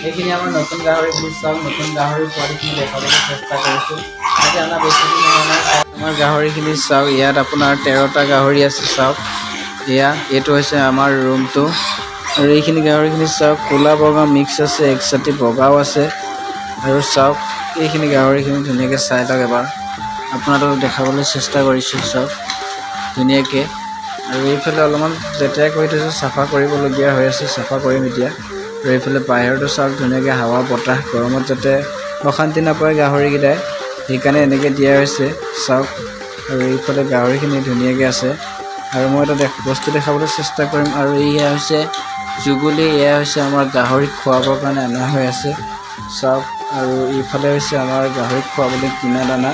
এইখিনি আমাৰ নতুন গাহৰিখিনি চাওক, নতুন গাহৰি পোৱালিখিনি দেখাবলৈ চেষ্টা কৰিছোঁ। আজি আমাৰ বেছিদিন হোৱা নাই। আমাৰ গাহৰিখিনি চাওক, ইয়াত আপোনাৰ 13টা গাহৰি আছে চাওক। এইটো হৈছে আমাৰ ৰুমটো। আৰু এইখিনি গাহৰিখিনি চাওক, ক'লা বগা মিক্স আছে, এক চাটি বগাও আছে। আৰু চাওক এইখিনি গাহৰিখিনি ধুনীয়াকৈ চাই লওক এবাৰ। আপোনালোকক দেখাবলৈ চেষ্টা কৰিছোঁ চাওক ধুনীয়াকৈ। আৰু এইফালে অলপমান লেতেৰা কৰি থৈছোঁ, চাফা কৰিবলগীয়া হৈ আছে, চাফা কৰিম এতিয়া। আৰু এইফালে বাহিৰতো চাওক ধুনীয়াকৈ হাৱা বতাহ, গৰমত যাতে অশান্তি নাপায় গাহৰিকেইটাই, সেইকাৰণে এনেকৈ দিয়া হৈছে চাওক। আৰু এইফালে গাহৰিখিনি ধুনীয়াকৈ আছে। আৰু মই এটা বস্তু দেখাবলৈ চেষ্টা কৰিম। আৰু এয়া হৈছে যুগুলি, এয়া হৈছে আমাৰ গাহৰিক খুৱাবৰ কাৰণে অনা হৈ আছে চাওক। আৰু এইফালে হৈছে আমাৰ গাহৰিক খুৱাবলৈ কিনা দানা,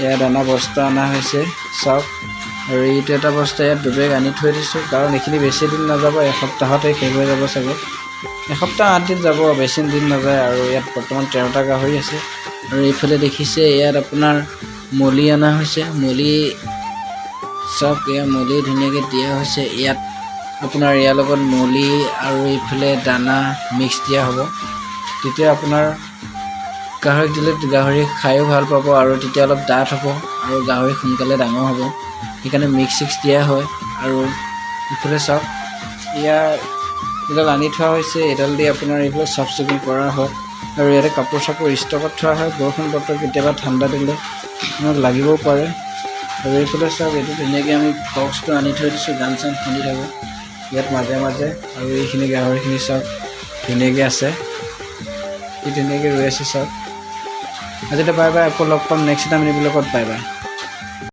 এয়া দানা বস্তা অনা হৈছে চাওক। আৰু এইটো এটা বস্তা ইয়াত দুবেগ আনি থৈ দিছোঁ, কাৰণ এইখিনি বেছি দিন নাযাব, এসপ্তাহতে শেষ হৈ যাব চাগে। এসপ্তাহ 8 দিন যাব, বেছি দিন নাযায়। আৰু ইয়াত বৰ্তমান 13টা গাহৰি আছে। আৰু এইফালে দেখিছে ইয়াত আপোনাৰ মলি অনা হৈছে, মলি চাওক, এয়া মলি ধুনীয়াকৈ দিয়া হৈছে। ইয়াত আপোনাৰ ইয়াৰ লগত মলি আৰু এইফালে দানা মিক্স দিয়া হ'ব। তেতিয়া আপোনাৰ গাহৰিক দিলে গাহৰি খায়ো ভাল পাব, আৰু তেতিয়া অলপ ডাঠ হ'ব আৰু গাহৰি সোনকালে ডাঙৰ হ'ব, সেইকাৰণে মিক্স দিয়া হয়। আৰু ইফালে চাওক, এডাল আনি থোৱা হৈছে, এডাল দি আপোনাৰ এইবিলাক চাফ চিকুণ কৰা হয়। আৰু ইয়াতে কাপোৰ চাপোৰ ষ্টকত থোৱা হয়, বৰষুণ বতৰ কেতিয়াবা ঠাণ্ডা দিলে আমাক লাগিবও পাৰে। আৰু এইফালে চাওক, এইটো ধুনীয়াকৈ আমি বক্সটো আনি থৈ দিছোঁ, গান চান খুন্দি থাকোঁ ইয়াত মাজে মাজে। আৰু এইখিনি গাহৰিখিনি চাওক ধুনীয়াকৈ আছে, ধুনীয়াকৈ ৰৈ আছে চাওক। আজিতে বাই বাই, আকৌ লগ পাম নেক্সট টাইম। এইবিলাকত বাই বাই।